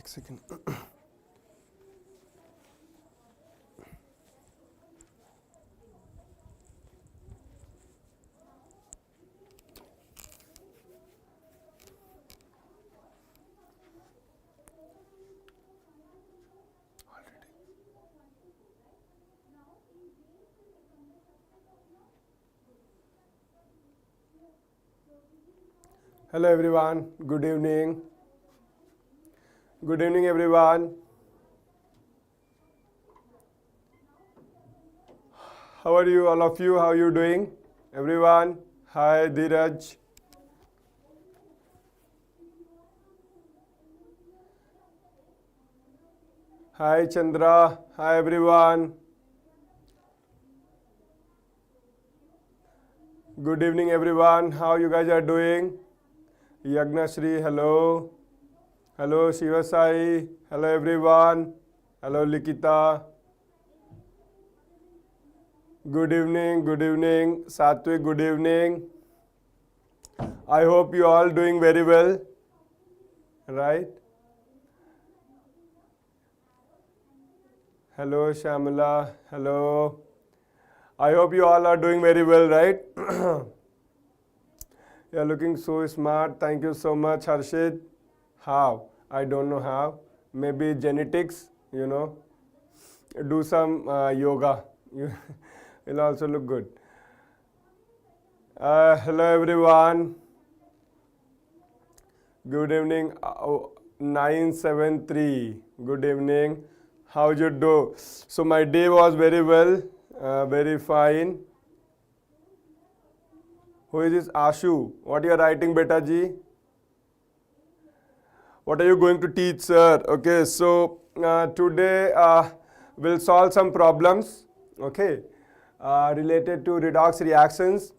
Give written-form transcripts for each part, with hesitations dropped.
एक second. Hello everyone, good evening. Good evening everyone. How are you, all of you? How are you doing? Everyone, hi Dheeraj. Hi Chandra, hi everyone. Good evening everyone, how you guys are doing? Yagnashri, hello. Hello Shivasai, hello everyone. Hello Likita. Good evening, Satwik, good evening. I hope you all doing very well, right? Hello Shamala, hello. I hope you all are doing very well, right? You're looking so smart. Thank you so much, Harshit. How? I don't know how. Maybe genetics, you know. Do some yoga. You'll also look good. Hello, everyone. Good evening. 973. Good evening. How you do? So my day was very well, very fine. Who is this Ashu? What you are writing, beta ji? What are you going to teach, sir? Okay, so today we'll solve some problems, okay, related to redox reactions,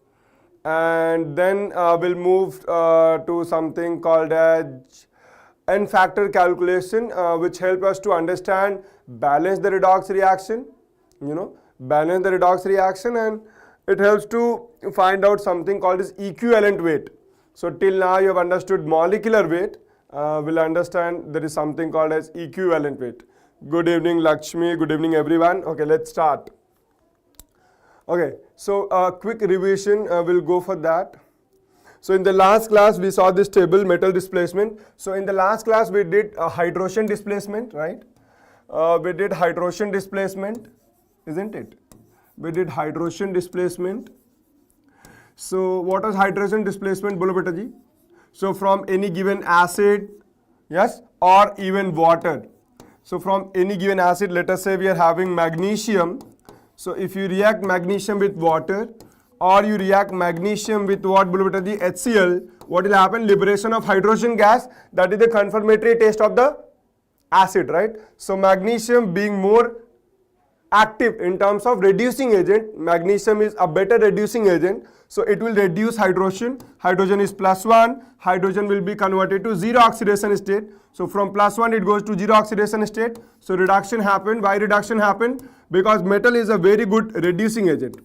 and then we'll move to something called as n-factor calculation, which help us to understand balance the redox reaction, balance the redox reaction, and it helps to find out something called as equivalent weight. So till now you have understood molecular weight. We'll understand there is something called as equivalent weight. Good evening Lakshmi, good evening everyone. Okay, let's start. Okay, so quick revision, we'll go for that. So in the last class we saw this table, metal displacement. So in the last class we did hydrogen displacement, right? We did hydrogen displacement, isn't it? We did hydrogen displacement. So what is hydrogen displacement, bolo beta ji? So from any given acid, yes, or even water. So from any given acid, let us say we are having magnesium. So if you react magnesium with water, or you react magnesium with what, bolo beta ji? HCl, what will happen? Liberation of hydrogen gas. That is the confirmatory test of the acid, right? So magnesium being more active in terms of reducing agent, magnesium is a better reducing agent, so it will reduce hydrogen. Hydrogen is +1, hydrogen will be converted to zero oxidation state. So from +1 it goes to zero oxidation state. So reduction happened. Why reduction happened? Because metal is a very good reducing agent,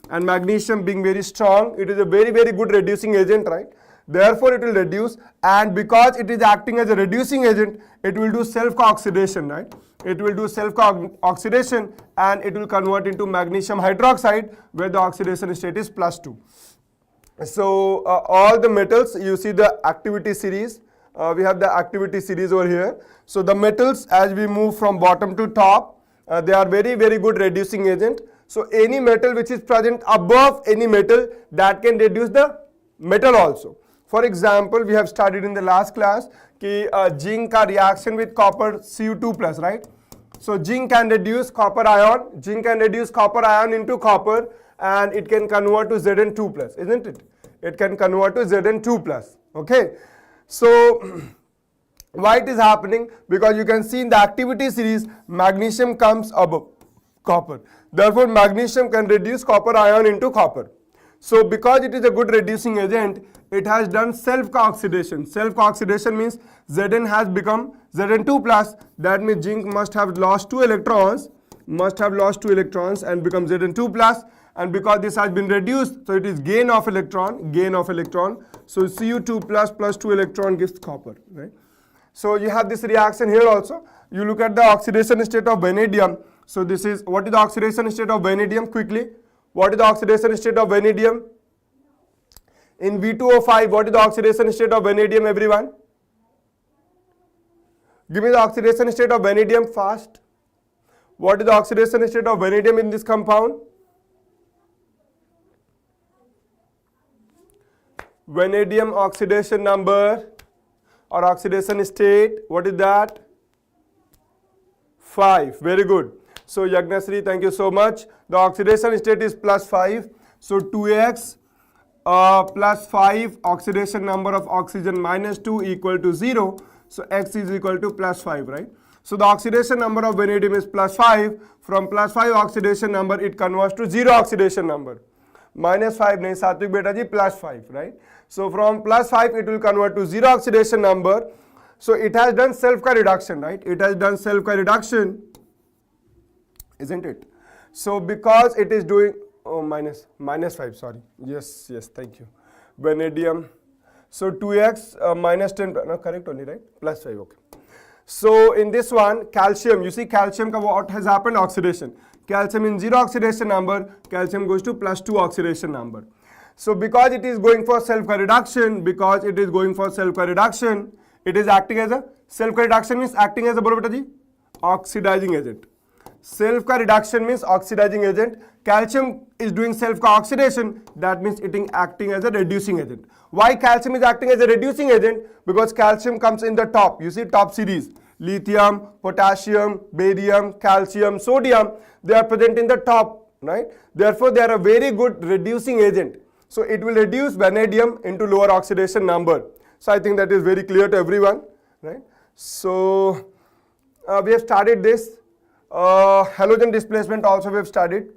and magnesium being very strong, it is a very good reducing agent, right? Therefore it will reduce, and because it is acting as a reducing agent, it will do self-oxidation, right? It will do self-oxidation and it will convert into magnesium hydroxide, where the oxidation state is +2. So all the metals, you see the activity series. We have the activity series over here. So the metals, as we move from bottom to top, they are very good reducing agent. So any metal which is present above any metal, that can reduce the metal also. For example, we have studied in the last class कि zinc का reaction with copper Cu2+, right? So zinc can reduce copper ion. Zinc can reduce copper ion into copper, and it can convert to Zn2+, isn't it? It can convert to Zn2+. Okay. So why it is happening? Because you can see in the activity series, magnesium comes above copper. Therefore, magnesium can reduce copper ion into copper. So because it is a good reducing agent, it has done self-oxidation. Self-oxidation means Zn has become Zn2+. That means zinc must have lost 2 electrons, and become Zn2+. And because this has been reduced, so it is gain of electron. So Cu2+ plus 2 electron gives copper, right? So you have this reaction here also. You look at the oxidation state of vanadium. So this is, what is the oxidation state of vanadium? Quickly, what is the oxidation state of vanadium? In V2O5, what is the oxidation state of vanadium, everyone? Give me the oxidation state of vanadium fast. What is the oxidation state of vanadium in this compound? Vanadium oxidation number or oxidation state, what is that? 5. Very good. So Yagnasri, thank you so much. The oxidation state is +5. So 2x +5, oxidation number of oxygen -2 equal to 0. So x is equal to +5, right? So the oxidation number of vanadium is +5. From +5 oxidation number, it converts to 0 oxidation number. -5 nahi, Satvik beta ji, +5, right? So from +5, it will convert to 0 oxidation number. So it has done self-ka reduction, right? It has done self-ka reduction, isn't it? So because it is doing, oh, -5, sorry. Yes, thank you. Vanadium. So 2x -10, no, correct only, right? +5, okay. So in this one, calcium, you see calcium, what has happened? Oxidation. Calcium in 0 oxidation number, calcium goes to +2 oxidation number. So because it is going for self-reduction, it is acting as a, self-reduction means acting as a, bolo beta ji, oxidizing agent. Self-reduction means oxidizing agent. Calcium is doing self-oxidation, that means it is acting as a reducing agent. Why calcium is acting as a reducing agent? Because calcium comes in the top, you see top series. Lithium, potassium, barium, calcium, sodium, they are present in the top, right? Therefore, they are a very good reducing agent. So it will reduce vanadium into lower oxidation number. So I think that is very clear to everyone, right? So we have studied this. Halogen displacement also we have studied.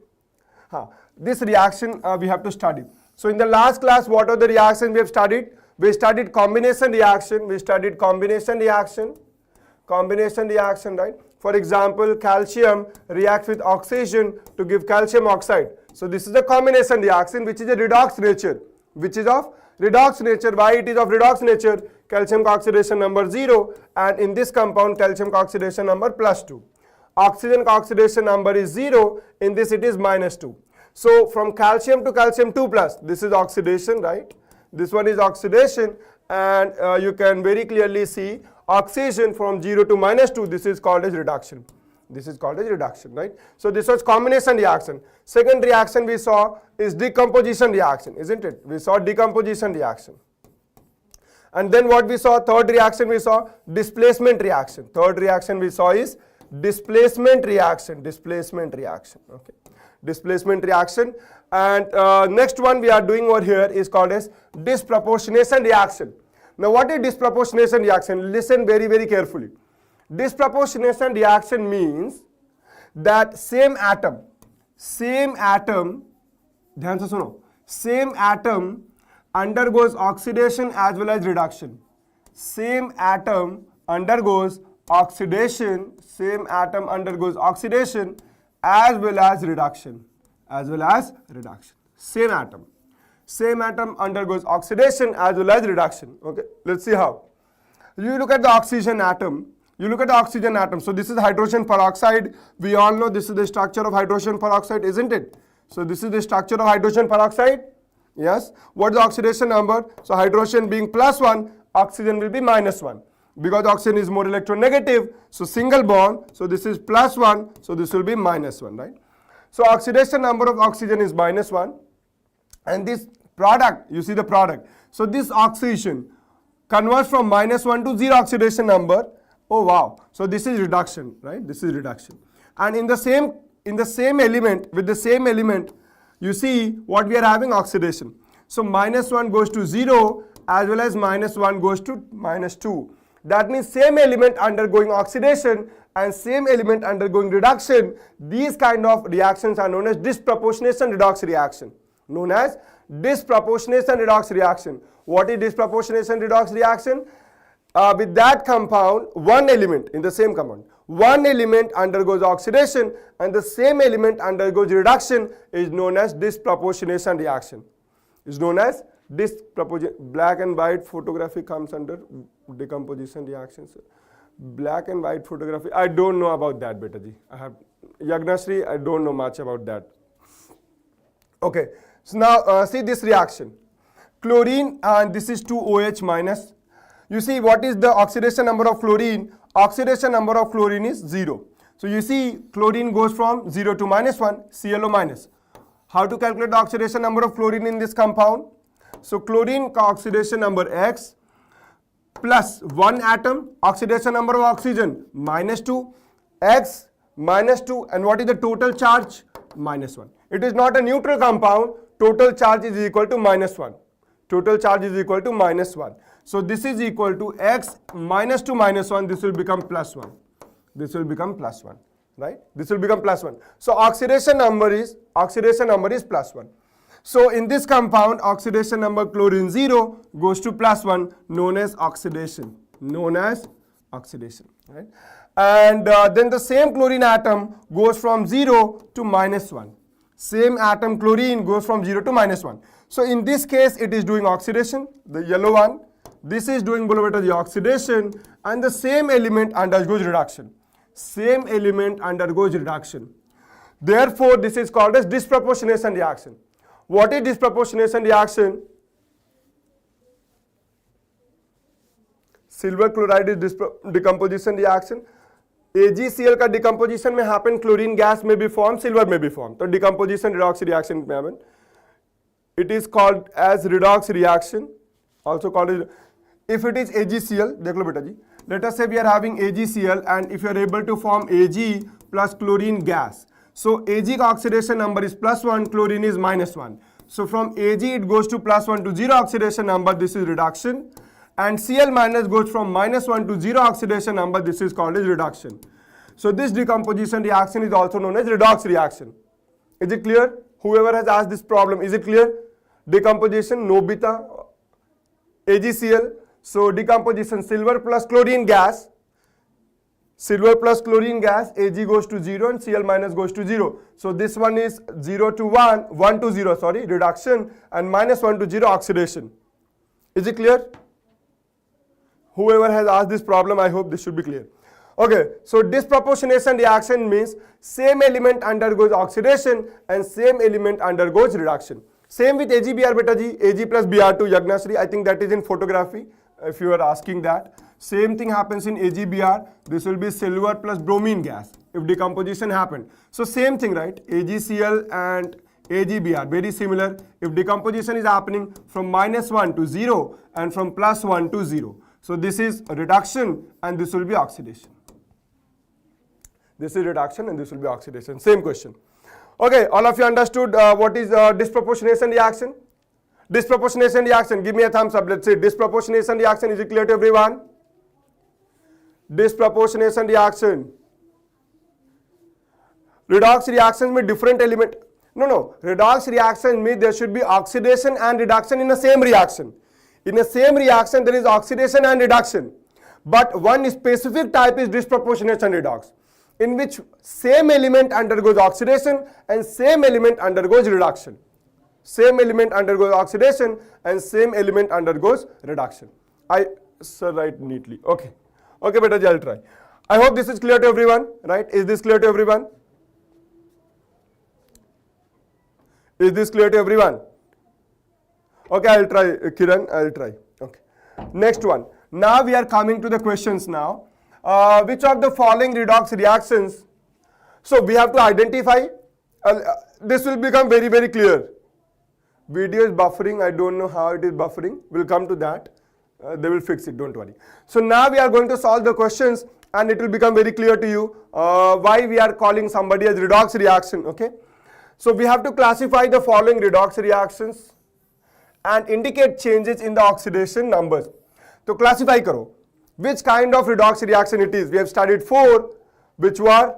This reaction we have to study. So in the last class, what are the reactions we have studied? We studied combination reaction. Combination reaction, right? For example, calcium reacts with oxygen to give calcium oxide. So this is a combination reaction which is a redox nature. Which is of redox nature. Why it is of redox nature? Calcium oxidation number 0, and in this compound calcium oxidation number +2. Oxygen oxidation number is 0, in this it is -2. So from calcium to calcium 2+, this is oxidation, right? This one is oxidation, and you can very clearly see oxidation from 0 to -2, this is called as reduction. Right? So this was combination reaction. Second reaction we saw is decomposition reaction, isn't it? We saw decomposition reaction. And then what we saw, third reaction we saw, displacement reaction. Third reaction we saw is displacement reaction. Okay. Displacement reaction. And next one we are doing over here is called as disproportionation reaction. Now what is disproportionation reaction? Listen very, very carefully. Disproportionation reaction means that same atom, ध्यान से सुनो, same atom undergoes oxidation as well as reduction. Same atom undergoes oxidation as well as reduction. Same atom undergoes oxidation as well as reduction. Okay, let's see how. You look at the oxygen atom. So this is hydrogen peroxide. We all know this is the structure of hydrogen peroxide, isn't it? So this is the structure of hydrogen peroxide. Yes. What is the oxidation number? So hydrogen being +1, oxygen will be -1. Because oxygen is more electronegative, so single bond. So this is +1, so this will be -1, right? So oxidation number of oxygen is -1. And this product, you see the product. So this oxidation converts from -1 to 0 oxidation number. Oh wow, so this is reduction, right? This is reduction. And in the same element, with the same element, you see what we are having, oxidation. So -1 goes to 0 as well as -1 goes to -2. That means same element undergoing oxidation and same element undergoing reduction. These kind of reactions are known as disproportionation redox reaction. What is disproportionation redox reaction? With that compound, one element in the same compound, one element undergoes oxidation and the same element undergoes reduction is known as disproportionation reaction. Black and white photography comes under decomposition reactions. Black and white photography, I don't know about that, beta ji. Yagnashri, I don't know much about that. Okay, so now see this reaction. Chlorine, and this is 2OH minus. You see what is the oxidation number of chlorine? Oxidation number of chlorine is 0. So you see chlorine goes from 0 to -1, ClO minus. How to calculate the oxidation number of chlorine in this compound? So chlorine ka oxidation number X plus 1 atom, oxidation number of oxygen -2, X -2, and what is the total charge? -1. It is not a neutral compound. Total charge is equal to -1. Total charge is equal to -1. So this is equal to X -2 -1. This will become +1. This will become +1, right? This will become +1. So oxidation number is +1. So in this compound, oxidation number chlorine 0 goes to +1, known as oxidation. Right? And then the same chlorine atom goes from 0 to -1. Same atom chlorine goes from 0 to -1. So in this case, it is doing oxidation, the yellow one. This is doing the oxidation, and the same element undergoes reduction. Same element undergoes reduction. Therefore, this is called as disproportionation reaction. What is disproportionation reaction? Silver chloride is decomposition reaction. AgCl का decomposition में happen, chlorine gas may be formed, silver may be formed. So decomposition redox reaction may happen. It is called as redox reaction, also called as, if it is AgCl, dekh lo beta ji. Let us say we are having AgCl, and if you are able to form Ag plus chlorine gas. So Ag ka oxidation number is +1, chlorine is -1. So from Ag it goes to +1 to 0 oxidation number, this is reduction. And Cl minus goes from -1 to 0 oxidation number, this is called as reduction. So this decomposition reaction is also known as redox reaction. Is it clear? Whoever has asked this problem, is it clear? Decomposition, Nobita, AgCl. So decomposition, silver plus chlorine gas. Silver plus chlorine gas, Ag goes to 0 and Cl minus goes to 0. So this one is 0 to 1, 1 to 0, sorry, reduction, and -1 to 0 oxidation. Is it clear? Whoever has asked this problem, I hope this should be clear. Okay, so disproportionation reaction means same element undergoes oxidation and same element undergoes reduction. Same with AgBr beta ji, Ag plus Br2, Yagnashri, I think that is in photography, if you are asking that. Same thing happens in AgBr, this will be silver plus bromine gas, if decomposition happened. So same thing, right? AgCl and AgBr, very similar. If decomposition is happening from -1 to 0 and from +1 to 0. So this is a reduction and this will be oxidation. This is reduction and this will be oxidation. Same question. Okay, all of you understood what is disproportionation reaction? Disproportionation reaction, give me a thumbs up. Let's say disproportionation reaction, is it clear to everyone? Disproportionation reaction. Redox reactions में different element. No. Redox reaction means there should be oxidation and reduction in the same reaction. In the same reaction, there is oxidation and reduction. But one specific type is disproportionation redox, in which same element undergoes oxidation and same element undergoes reduction. Same element undergoes oxidation and same element undergoes reduction. Sir, write neatly. Okay. Okay, beta ji, I'll try. I hope this is clear to everyone, right? Is this clear to everyone? Is this clear to everyone? Okay, I'll try, Kiran, I'll try. Okay. Next one. Now we are coming to the questions now. Which of the following redox reactions? So we have to identify. This will become very, very clear. Video is buffering. I don't know how it is buffering. We'll come to that. They will fix it, don't worry. So now we are going to solve the questions and it will become very clear to you why we are calling somebody as redox reaction. Okay. So we have to classify the following redox reactions and indicate changes in the oxidation numbers. So classify karo. Which kind of redox reaction it is? We have studied 4. Which were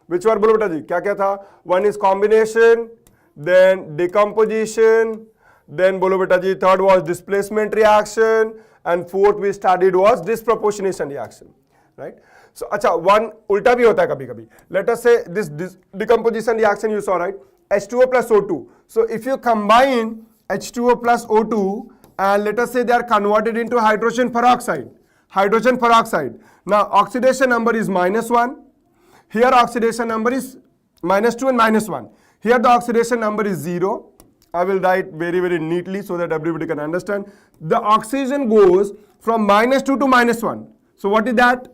bolo beta ji? Kya tha? One is combination, then decomposition, then bolo beta ji, third was displacement reaction, and fourth we studied was disproportionation reaction, right? So acha, one ulta bhi hota hai kabhi kabhi. Let us say this decomposition reaction you saw, right? H2O plus O2. So if you combine H2O plus O2, and let us say they are converted into hydrogen peroxide. Hydrogen peroxide. Now oxidation number is -1. Here oxidation number is -2 and -1. Here the oxidation number is 0. I will write very, very neatly so that everybody can understand. The oxygen goes from -2 to -1. So what is that?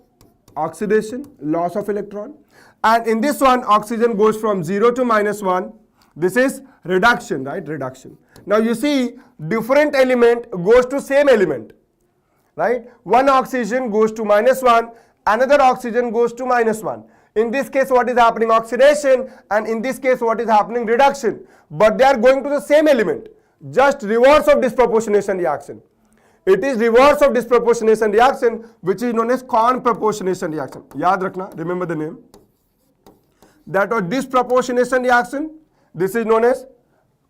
Oxidation, loss of electron. And in this one, oxygen goes from 0 to -1. This is reduction, right? Reduction. Now you see, different element goes to same element, right? One oxygen goes to -1, another oxygen goes to -1. In this case, what is happening? Oxidation, and in this case, what is happening? Reduction. But they are going to the same element, just reverse of disproportionation reaction. It is reverse of disproportionation reaction, which is known as conproportionation reaction. Yaad rakhna, remember the name. That was disproportionation reaction. This is known as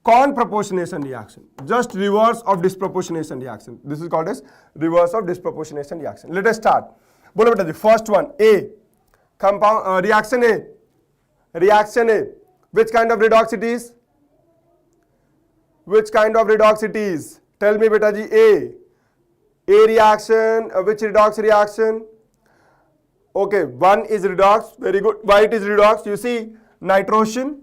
conproportionation reaction. Just reverse of disproportionation reaction. This is called as reverse of disproportionation reaction. Let us start. Bolo beta ji, first one, A. Compound reaction A. Reaction A. Which kind of redox it is? Which kind of redox it is? Tell me beta ji, A. A reaction, which redox reaction? Okay, one is redox, very good. Why it is redox? You see, nitrogen.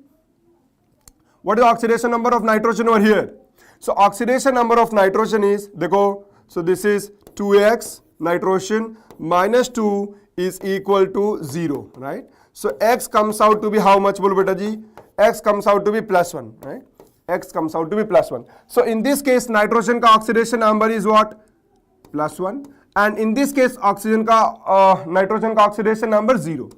What is the oxidation number of nitrogen over here? So oxidation number of nitrogen is, dekho, so this is 2x nitrogen minus 2 is equal to 0, right? So x comes out to be how much, bolo beta ji? X comes out to be +1, right? X comes out to be +1. So in this case, nitrogen ka oxidation number is what? +1. And in this case, oxygen ka nitrogen ka oxidation number 0.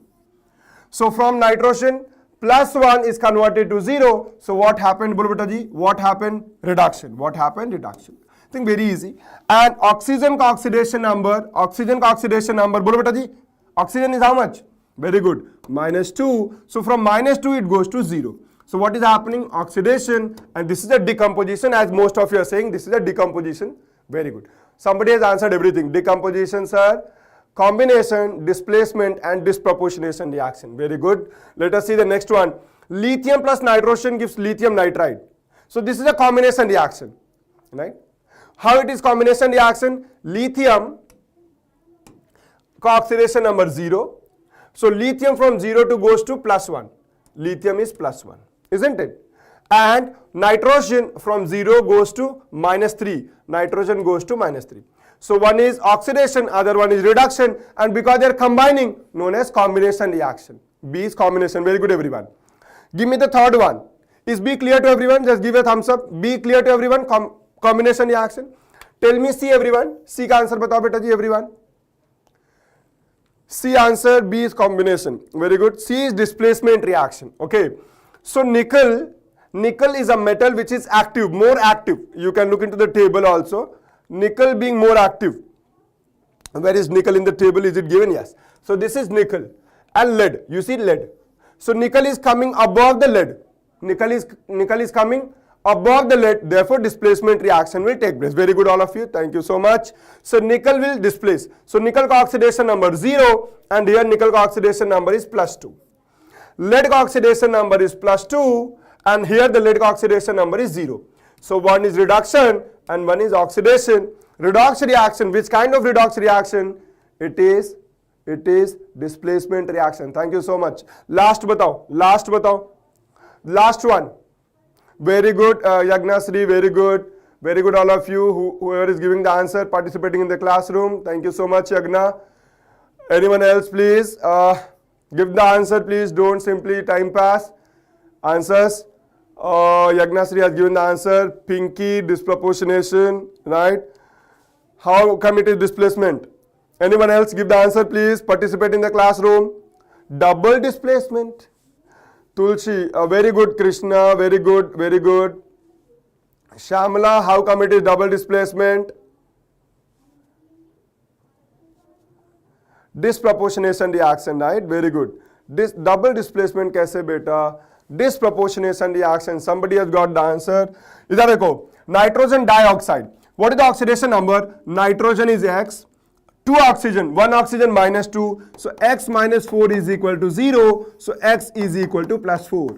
So from nitrogen, +1 is converted to 0. So what happened, bolo beta ji? What happened? Reduction. What happened? Reduction. I think very easy. And oxygen ka oxidation number, bolo beta ji? Oxygen is how much? Very good. -2. So from -2 it goes to 0. So what is happening? Oxidation, and this is a decomposition, as most of you are saying. This is a decomposition. Very good. Somebody has answered everything. Decomposition, sir. Combination, displacement, and disproportionation reaction. Very good. Let us see the next one. Lithium plus nitrogen gives lithium nitride. So this is a combination reaction, right? How it is combination reaction? Lithium oxidation number 0. So lithium from 0 to goes to +1. Lithium is +1, isn't it? And nitrogen from 0 goes to -3. Nitrogen goes to -3. So one is oxidation, other one is reduction, and because they are combining, known as combination reaction. B is combination. Very good, everyone. Give me the third one. Is B clear to everyone? Just give a thumbs up. B clear to everyone? Combination reaction. Tell me C, everyone. C का answer बताओ बेटा जी, everyone. C answer, B is combination. Very good. C is displacement reaction. Okay. So nickel is a metal which is active, more active. You can look into the table also. Nickel being more active. Where is nickel in the table? Is it given? Yes. So this is nickel. And lead. You see lead. So nickel is coming above the lead. Nickel is coming above the lead. Therefore displacement reaction will take place. Very good, all of you. Thank you so much. So nickel will displace. So nickel ka oxidation number 0, and here nickel ka oxidation number is +2. Lead ka oxidation number is +2, and here the lead ka oxidation number is 0. So one is reduction and one is oxidation. Redox reaction, which kind of redox reaction? It is displacement reaction. Thank you so much. Last batao. Last one. Very good, Yagnasri, very good. Very good, all of you, whoever is giving the answer, participating in the classroom. Thank you so much, Yagna. Anyone else, please? Give the answer, please. Don't simply time pass. Answers. Yagnasri has given the answer. Pinky, disproportionation, right? How come it is displacement? Anyone else give the answer, please? Participate in the classroom. Double displacement. Tulsi, very good. Krishna, very good, very good. Shamala, how come it is double displacement? Disproportionation reaction, right? Very good. This double displacement kaise beta? Disproportionation reaction. Somebody has got the answer. Idhar dekho. Nitrogen dioxide. What is the oxidation number? Nitrogen is X. 2 oxygen. 1 oxygen -2. So X minus 4 is equal to 0. So X is equal to +4.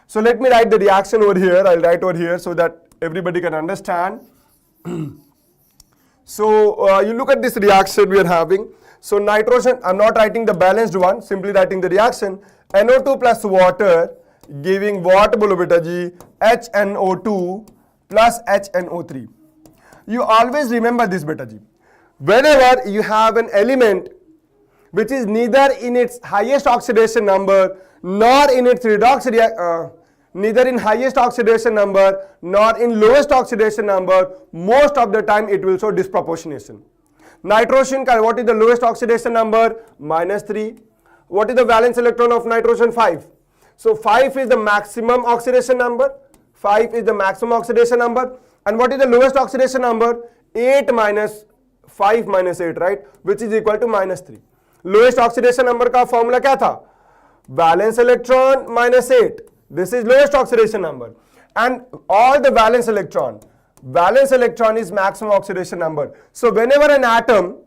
So let me write the reaction over here. I'll write over here so that everybody can understand. So you look at this reaction we are having. So nitrogen, I'm not writing the balanced one, simply writing the reaction. NO2 plus water giving what bolo beta ji? HNO2 plus HNO3. You always remember this beta ji. Whenever you have an element which is neither in its highest oxidation number nor in its redox neither in highest oxidation number nor in lowest oxidation number, most of the time it will show disproportionation. Nitrogen, what is the lowest oxidation number? -3. What is the valence electron of nitrogen? 5. So 5 is the maximum oxidation number. 5 is the maximum oxidation number. And what is the lowest oxidation number? 8 minus 5 minus 8, right? Which is equal to -3. Lowest oxidation number का formula क्या था? Valence electron minus 8. This is lowest oxidation number. And all the valence electron is maximum oxidation number. So whenever an atom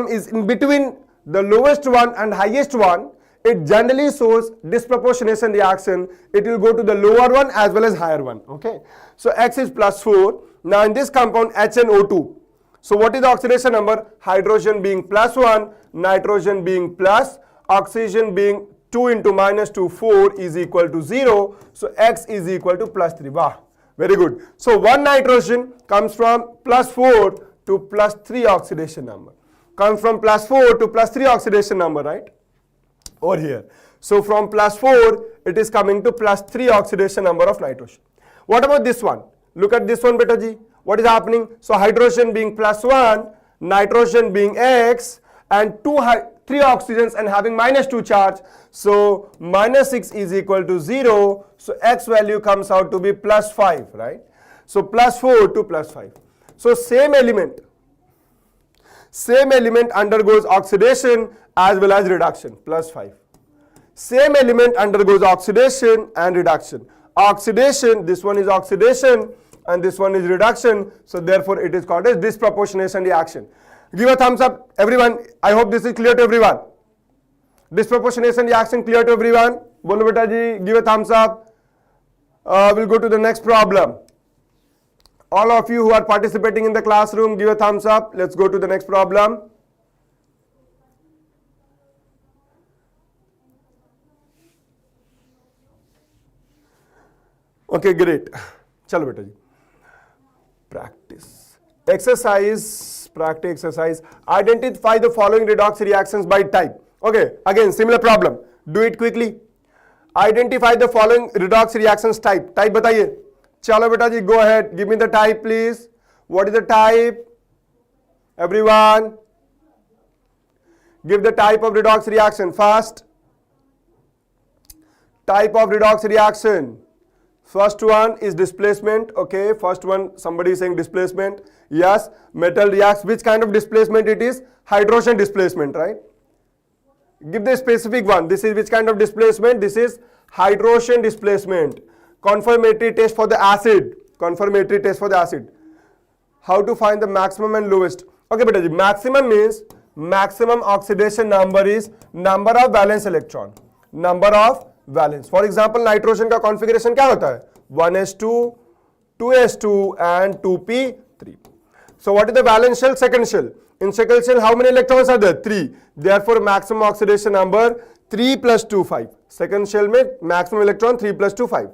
is in between the lowest one and highest one, it generally shows disproportionation reaction. It will go to the lower one as well as higher one. Okay. So X is +4. Now in this compound HNO2. So what is the oxidation number? Hydrogen being +1, nitrogen being plus, oxygen being 2 into -2, 4 is equal to 0. So X is equal to +3. Wow. Very good. So one nitrogen comes from +4 to +3 oxidation number. Comes from +4 to +3 oxidation number, right? Over here. So from +4, it is coming to +3 oxidation number of nitrogen. What about this one? Look at this one, beta ji. What is happening? So hydrogen being +1, nitrogen being X, and 3 oxygens and having -2 charge. So -6 is equal to 0. So X value comes out to be +5, right? So +4 to +5. So same element undergoes oxidation as well as reduction, +5. Same element undergoes oxidation and reduction. Oxidation, this one is oxidation and this one is reduction. So therefore it is called as disproportionation reaction. Give a thumbs up, everyone. I hope this is clear to everyone. Disproportionation reaction clear to everyone? Bolo beta ji, give a thumbs up. We'll go to the next problem. All of you who are participating in the classroom, give a thumbs up. Let's go to the next problem. Okay, great. Chalo beta ji. Practice. Practice exercise. Identify the following redox reactions by type. Okay, again, similar problem. Do it quickly. Identify the following redox reactions type. Type bataiye. Chalo beta ji, go ahead. Give me the type, please. What is the type? Everyone. Give the type of redox reaction fast. Type of redox reaction. First one is displacement. Okay, first one, somebody is saying displacement. Yes, metal reacts. Which kind of displacement it is? Hydrogen displacement, right? Give the specific one. This is which kind of displacement? This is hydrogen displacement. Confirmatory test for the acid. Confirmatory test for the acid. How to find the maximum and lowest? Okay, beta ji, maximum means maximum oxidation number is number of valence electron. Number of valence. For example, nitrogen का configuration क्या होता है? 1s2, 2s2 and 2p3. So what is the valence shell? Second shell. In second shell, how many electrons are there? 3. Therefore, maximum oxidation number 3 plus 2, 5. Second shell में maximum electron 3 plus 2, 5.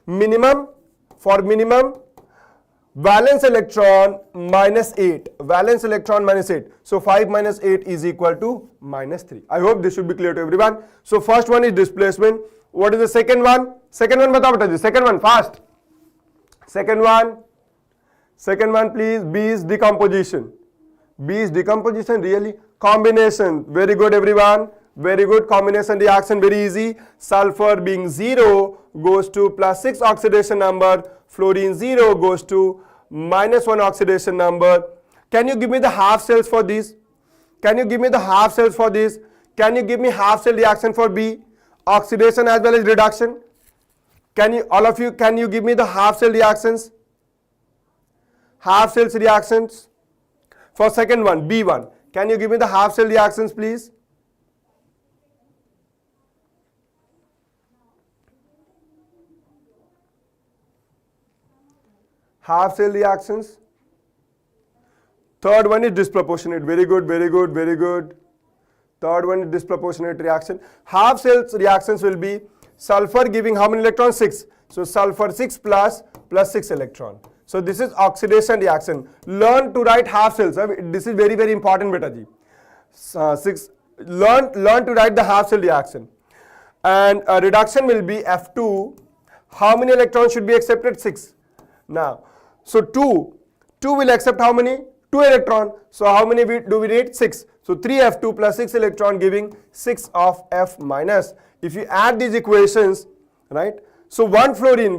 Minimum, for minimum, valence electron -8. Valence electron -8. So 5 minus 8 is equal to -3. I hope this should be clear to everyone. So first one is displacement. What is the second one? Second one batao beta ji. Second one fast. Second one please. B is decomposition. B is decomposition, really? Combination. Very good everyone. Very good. Combination reaction, very easy. Sulfur being 0 goes to +6 oxidation number. Fluorine 0 goes to -1 oxidation number. Can you give me the half cells for this? Can you give me the half cells for this? Can you give me half cell reaction for B? Oxidation as well as reduction. Can you, all of you, can you give me the half cell reactions? Half cells reactions. For second one, B1. Can you give me the half cell reactions, please? half cell reactions. Third one is disproportionate. Very good, very good, very good. Third one is disproportionate reaction. Half cells reactions will be sulfur giving how many electrons? 6. So sulfur 6 plus 6 electron. So this is oxidation reaction. Learn to write half cells. This is very, very important, beta ji. Learn to write the half cell reaction. And reduction will be F2. How many electrons should be accepted? 6. Now, so 2 will accept how many? 2 electron. So how many do we need? 6. So 3F2 plus 6 electron giving 6 of F minus. If you add these equations, right? So one fluorine,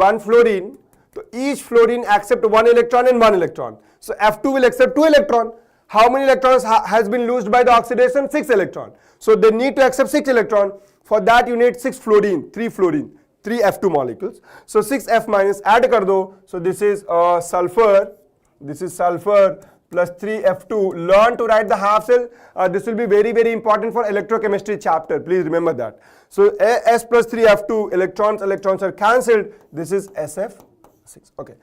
so each fluorine accept 1 electron and 1 electron. So F2 will accept 2 electron. How many electrons has been lost by the oxidation? 6 electron. So they need to accept 6 electron. For that you need 6 fluorine, 3 F2 molecules. So 6F minus add kar do. So this is sulfur. This is sulfur plus 3F2. Learn to write the half cell. This will be very, very important for electrochemistry chapter. Please remember that. So S plus 3F2, electrons are cancelled. This is SF6. Okay.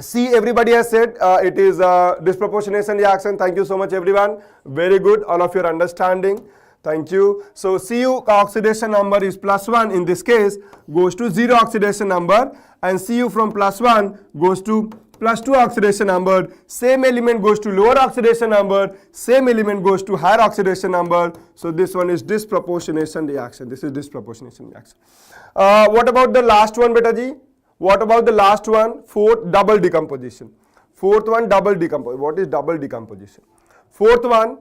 C, everybody has said it is disproportionation reaction. Thank you so much, everyone. Very good, all of your understanding. Thank you. So Cu oxidation number is +1. In this case, goes to 0 oxidation number, and Cu from +1 goes to +2 oxidation number. Same element goes to lower oxidation number. Same element goes to higher oxidation number. So this one is disproportionation reaction. This is disproportionation reaction. What about the last one, beta ji? What about the last one? Fourth, double decomposition. Fourth one, double decomposition. What is double decomposition? Fourth one,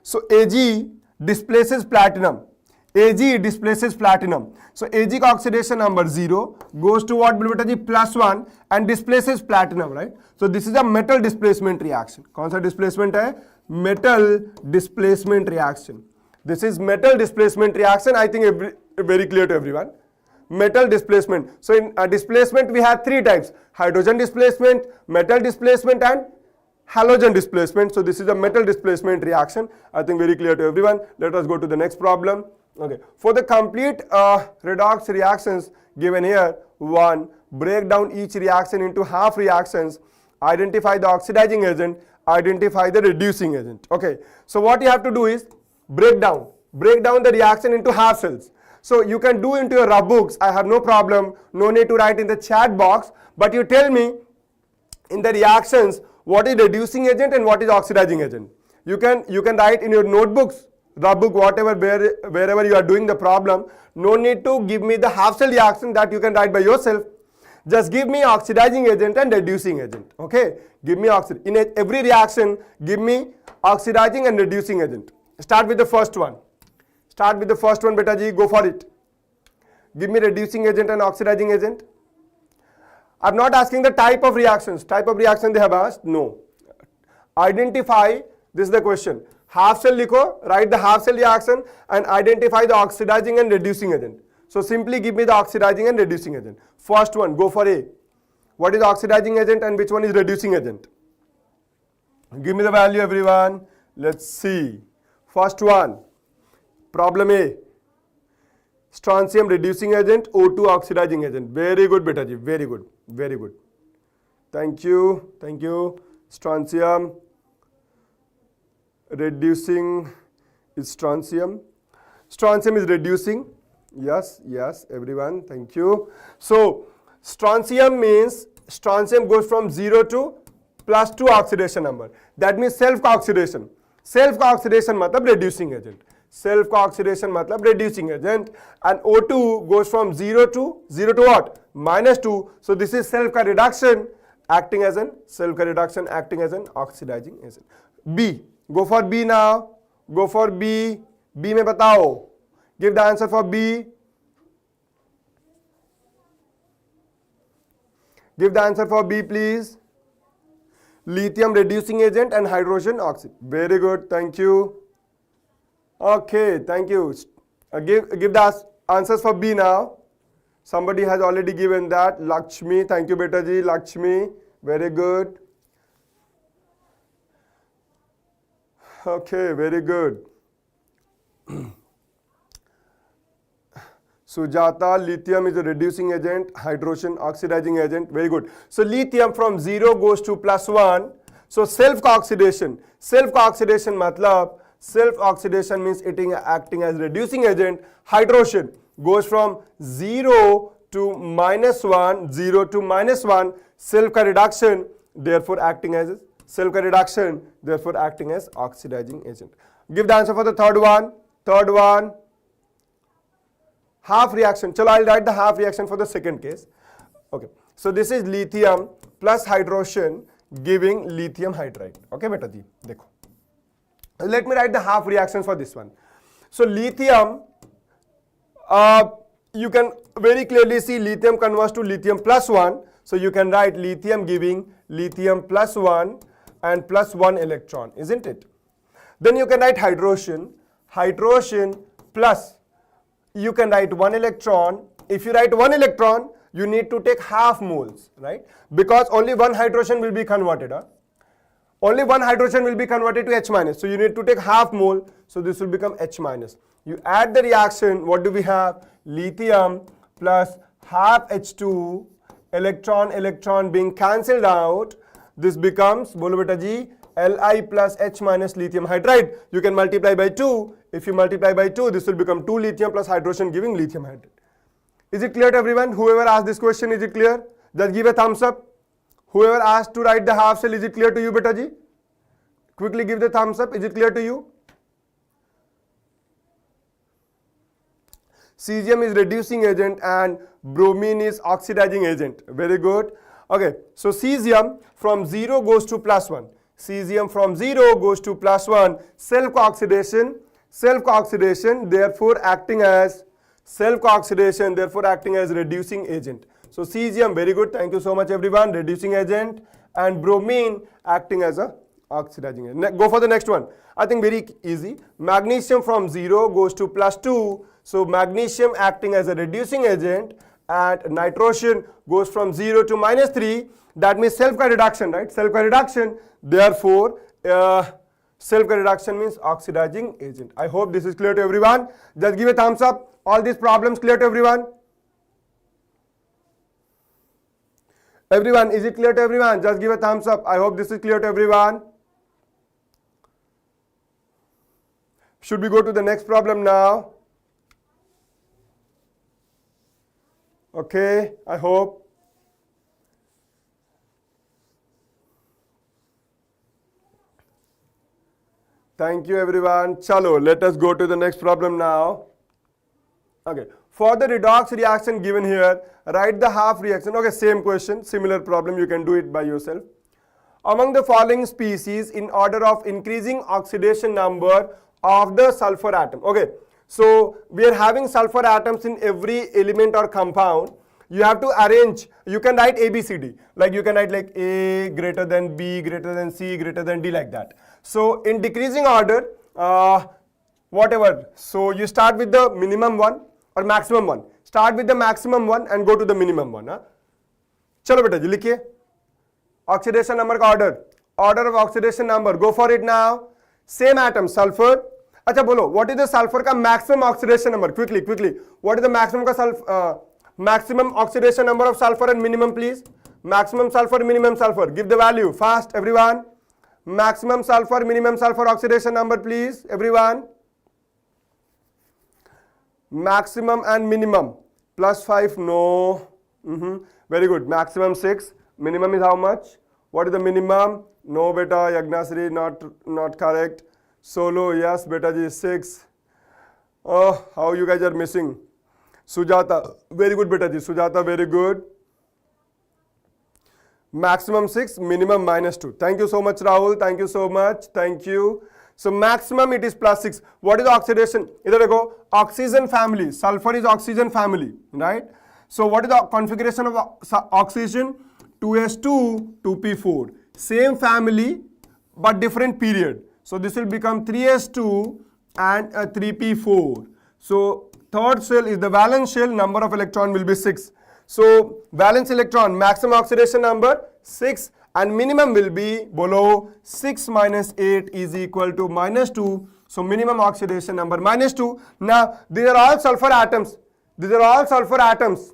so Ag displaces platinum. Ag displaces platinum. So Ag का oxidation number 0 goes to what, beta ji? +1 and displaces platinum, right? So this is a metal displacement reaction. कौन सा displacement है? Metal displacement reaction. This is metal displacement reaction. I think very clear to everyone. Metal displacement. So in displacement we have 3 types: hydrogen displacement, metal displacement, and halogen displacement. So this is a metal displacement reaction. I think very clear to everyone. Let us go to the next problem. Okay. For the complete redox reactions given here, 1, break down each reaction into half reactions, identify the oxidizing agent, identify the reducing agent. Okay. So what you have to do is break down the reaction into half cells. So you can do into your rough books. I have no problem. No need to write in the chat box. But you tell me in the reactions what is reducing agent and what is oxidizing agent. You can write in your notebooks, rough book, whatever, wherever you are doing the problem. No need to give me the half cell reaction that you can write by yourself. Just give me oxidizing agent and reducing agent. Okay. Give me in every reaction, give me oxidizing and reducing agent. Start with the first one. Start with the first one, beta ji, go for it. Give me reducing agent and oxidizing agent. I'm not asking the type of reactions. Type of reaction they have asked? No. Identify, this is the question. Half cell likho, write the half cell reaction and identify the oxidizing and reducing agent. So simply give me the oxidizing and reducing agent. First one, go for A. What is oxidizing agent and which one is reducing agent? Give me the value, everyone. Let's see. First one. Problem A, strontium reducing agent, O2 oxidizing agent. Very good, beta ji, very good, very good. Thank you, thank you. Strontium reducing is strontium. Strontium is reducing. Yes, yes, everyone, thank you. So strontium means strontium goes from 0 to +2 oxidation number. That means self-oxidation. Self-oxidation matlab reducing agent. Self-oxidation matlab reducing agent, and O2 goes from 0 to what? -2. So this is self-reduction acting as an oxidizing agent. B. Go for B now. Go for B. B mein batao. Give the answer for B. Give the answer for B, please. Lithium reducing agent and hydrogen oxide. Very good. Thank you. Okay, thank you. Give the answers for B now. Somebody has already given that. Lakshmi, thank you, beta ji. Lakshmi, very good. Okay, very good. Sujata, lithium is a reducing agent, hydrogen oxidizing agent. Very good. So lithium from 0 goes to +1. So self-oxidation. Self-oxidation matlab, self-oxidation means it is acting as reducing agent. Hydrogen goes from 0 to -1, 0 to -1. Self reduction, therefore acting as self-reduction, therefore acting as oxidizing agent. Give the answer for the third one. Third one, half reaction. Chalo, I'll write the half reaction for the second case. Okay, so this is lithium plus hydrogen giving lithium hydride. Okay, beta ji, dekho. Let me write the half reaction for this one. So lithium, you can very clearly see lithium converts to lithium +1. So you can write lithium giving lithium +1 and +1 electron, isn't it? Then you can write hydrogen. Hydrogen plus, you can write 1 electron. If you write 1 electron, you need to take half moles, right? Because only one hydrogen will be converted. Only one hydrogen will be converted to H minus. So you need to take half mole. So this will become H minus. You add the reaction. What do we have? Lithium plus half H2, electron being cancelled out. This becomes, bolo beta ji, Li plus H minus lithium hydride. You can multiply by 2. If you multiply by 2, this will become 2 lithium plus hydrogen giving lithium hydride. Is it clear to everyone? Whoever asked this question, is it clear? Just give a thumbs up. Whoever asked to write the half cell, is it clear to you, beta ji? Quickly give the thumbs up. Is it clear to you? Cesium is reducing agent and bromine is oxidizing agent. Very good. Okay, so cesium from 0 goes to +1. Cesium from 0 goes to +1. Self-oxidation, therefore acting as reducing agent. So cesium, very good. Thank you so much everyone. Reducing agent, and bromine acting as a oxidizing agent. Go for the next one. I think very easy. Magnesium from 0 goes to +2. So magnesium acting as a reducing agent, and nitrogen goes from 0 to -3. That means self-reduction, right? Self-reduction. Therefore, self-reduction means oxidizing agent. I hope this is clear to everyone. Just give a thumbs up. All these problems clear to everyone? Everyone, is it clear to everyone? Just give a thumbs up. I hope this is clear to everyone. Should we go to the next problem now? Okay, I hope. Thank you everyone. Chalo, let us go to the next problem now. Okay, for the redox reaction given here, write the half reaction. Okay, same question, similar problem, you can do it by yourself. Among the following species, in order of increasing oxidation number of the sulfur atom. Okay, so we are having sulfur atoms in every element or compound. You have to arrange, you can write A, B, C, D. Like you can write like A greater than B greater than C greater than D, like that. So in decreasing order, whatever. So you start with the minimum one or maximum one. Start with the maximum one and go to the minimum one. Chalo beta ji likhiye. Oxidation number ka order. Order of oxidation number. Go for it now. Same atom, sulfur. Acha bolo, what is the sulfur ka maximum oxidation number? Quickly. What is the maximum ka maximum oxidation number of sulfur and minimum, please? Maximum sulfur, minimum sulfur. Give the value fast, everyone. Maximum sulfur, minimum sulfur oxidation number, please, everyone. Maximum and minimum. +5, no. Very good. Maximum 6. Minimum is how much? What is the minimum? No, beta. Yagnasri, not correct. Solo, yes, beta ji, 6. Oh, how you guys are missing. Sujata, very good, beta ji. Sujata, very good. Maximum 6, minimum -2. Thank you so much, Rahul. Thank you so much. Thank you. So maximum it is +6. What is the oxidation? Idhar go. Oxygen family. Sulfur is oxygen family, right? So what is the configuration of oxygen? 2s2, 2p4. Same family but different period. So this will become 3s2 and 3p4. So third shell is the valence shell. Number of electron will be 6. So valence electron maximum oxidation number 6 and minimum will be below 6 minus 8 is equal to -2. So minimum oxidation number -2. Now these are all sulfur atoms. These are all sulfur atoms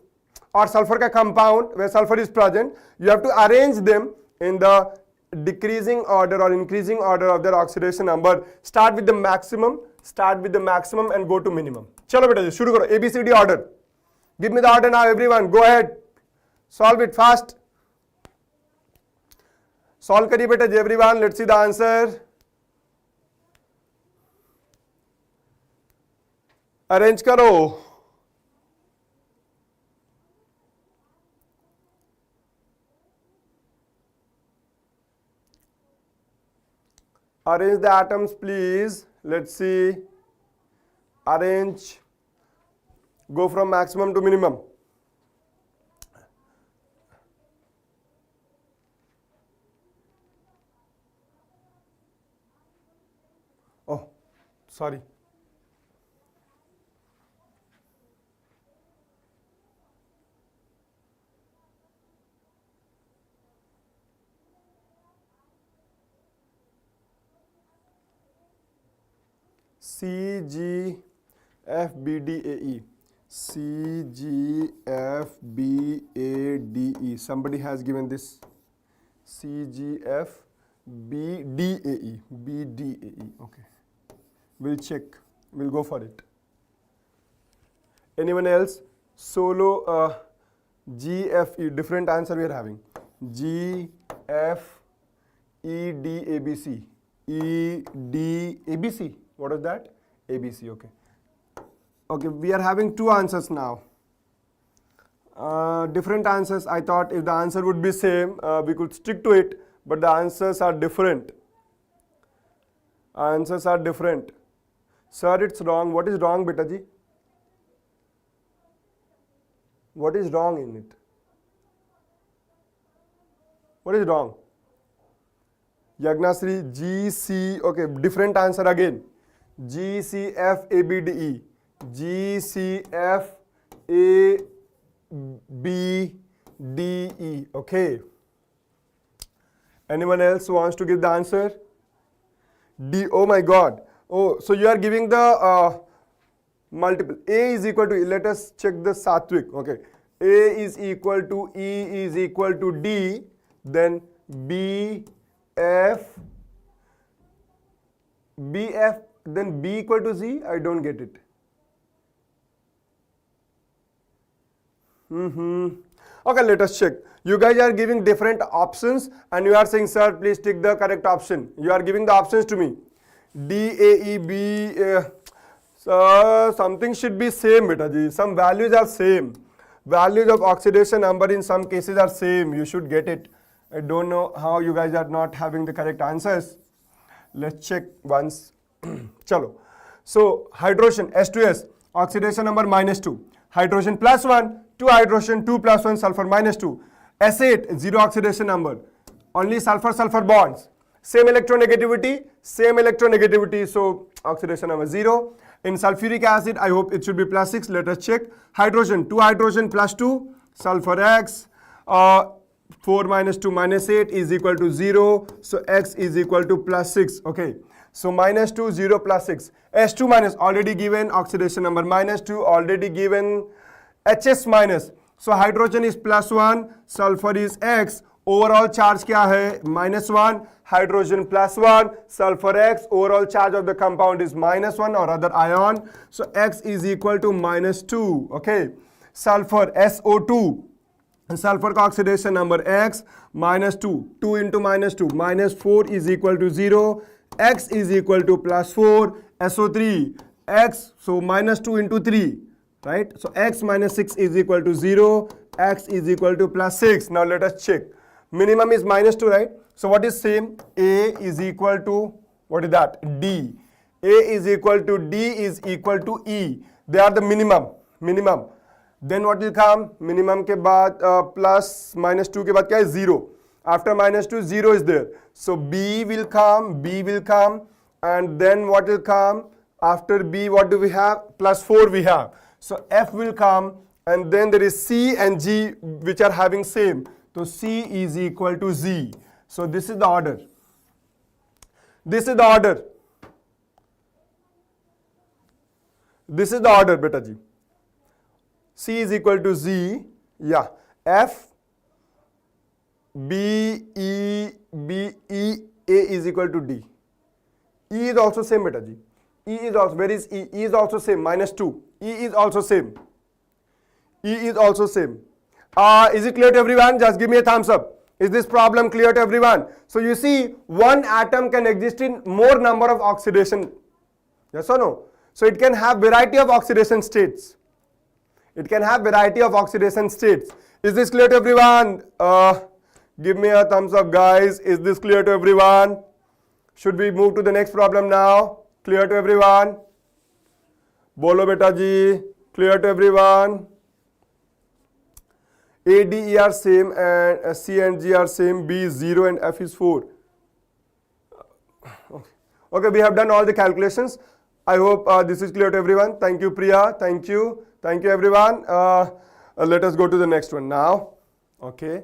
or sulfur ka compound where sulfur is present. You have to arrange them in the decreasing order or increasing order of their oxidation number. Start with the maximum and go to minimum. Chalo beta ji, shuru karo. ABCD order. Give me the order now, everyone. Go ahead. Solve it fast. Solve kariye beta ji, everyone. Let's see the answer. Arrange karo. Arrange the atoms, please. Let's see. Arrange. Go from maximum to minimum. Oh, sorry. CGFBDAE. CGFBADE. Somebody has given this. CGFBDAE. BDAE. Okay. We'll check. We'll go for it. Anyone else? Solo GFE. Different answer we are having. GFEDABC. EDABC. What is that? ABC. Okay. Okay, we are having two answers now. Different answers. I thought if the answer would be same, we could stick to it, but the answers are different. Answers are different. Sir, it's wrong. What is wrong, beta ji? What is wrong in it? What is wrong? Yagnasri, GC. Okay, different answer again. GCFABDE. GCFABDE. Okay. Anyone else wants to give the answer? D. Oh my God. Oh, so you are giving the multiple. A is equal to, let us check the Sattvic. Okay. A is equal to E is equal to D. Then BF. Then B equal to Z? I don't get it. Okay, let us check. You guys are giving different options and you are saying, sir, please take the correct option. You are giving the options to me. D, A, E, B. So something should be same, beta ji. Some values are same. Values of oxidation number in some cases are same. You should get it. I don't know how you guys are not having the correct answers. Let's check once. Chalo. So hydrogen S2S oxidation number -2. Hydrogen +1, 2 hydrogen, 2 + 1 sulfur -2. S8 0 oxidation number. Only sulfur bonds. Same electronegativity. So oxidation number 0. In sulfuric acid, I hope it should be +6. Let us check. Hydrogen 2 hydrogen +2 sulfur X. 4 - 2 -8 is equal to 0. So X is equal to +6. Okay. So -2, 0, +6. S2 minus already given, oxidation number -2 already given, HS minus. So hydrogen is +1, sulfur is X. Overall charge kya hai? -1. Hydrogen +1, sulfur X. Overall charge of the compound is -1 or other ion. So X is equal to -2. Okay. Sulfur SO2. And sulfur ka oxidation number X -2. 2 into -2 -4 is equal to 0. X is equal to +4. SO3 X, so -2 into 3, right? So X -6 is equal to 0. X is equal to +6. Now let us check. Minimum is -2, right? So what is same? A is equal to, what is that? D. A is equal to D is equal to E. They are the minimum. Then what will come? Minimum ke baad plus -2 ke baad kya is 0. After -2, 0 is there. So B will come, and then what will come? After B, what do we have? +4 we have. So F will come, and then there is C and G which are having same. So C is equal to Z. So this is the order. This is the order, beta ji. C is equal to Z, yeah, F, B, E, A is equal to D. E is also same, beta ji. E is also, where is E? E is also same, -2. E is also same. E is also same. Is it clear to everyone? Just give me a thumbs up. Is this problem clear to everyone? So you see, one atom can exist in more number of oxidation. Yes or no? So it can have variety of oxidation states. It can have variety of oxidation states. Is this clear to everyone? Give me a thumbs up, guys. Is this clear to everyone? Should we move to the next problem now? Clear to everyone? Bolo beta ji. Clear to everyone? A, D, E are same and C and G are same. B is 0 and F is 4. Okay, we have done all the calculations. I hope this is clear to everyone. Thank you, Priya. Thank you. Thank you, everyone. Let us go to the next one now. Okay.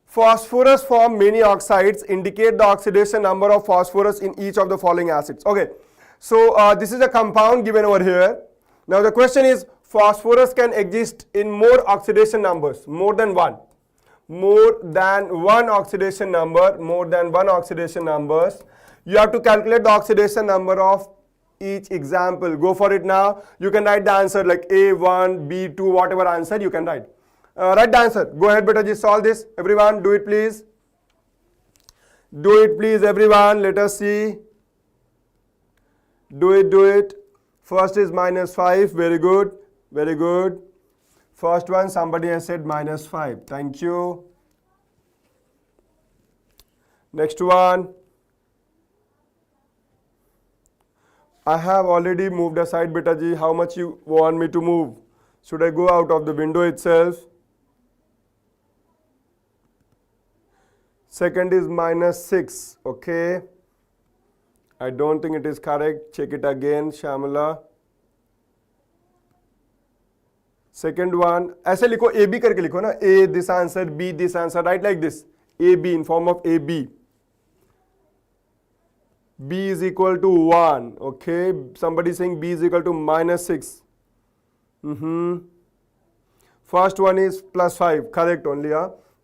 Phosphorus form many oxides. Indicate the oxidation number of phosphorus in each of the following acids. Okay. So this is a compound given over here. Now the question is, phosphorus can exist in more oxidation numbers, more than one. More than one oxidation number, more than one oxidation numbers. You have to calculate the oxidation number of each example. Go for it now. You can write the answer like A1, B2, whatever answer you can write. Write the answer. Go ahead, beta ji, solve this. Everyone, do it please. Do it please, everyone. Let us see. Do it. First is -5. Very good. Very good. First one, somebody has said -5. Thank you. Next one. I have already moved aside, beta ji. How much you want me to move? Should I go out of the window itself? Second is -6. Okay. I don't think it is correct. Check it again, Shamala. Second one, ऐसे लिखो AB करके लिखो ना, A this answer, B this answer, right like this. AB in form of AB. B is equal to 1. Okay, somebody saying B is equal to -6. First one is +5, correct only.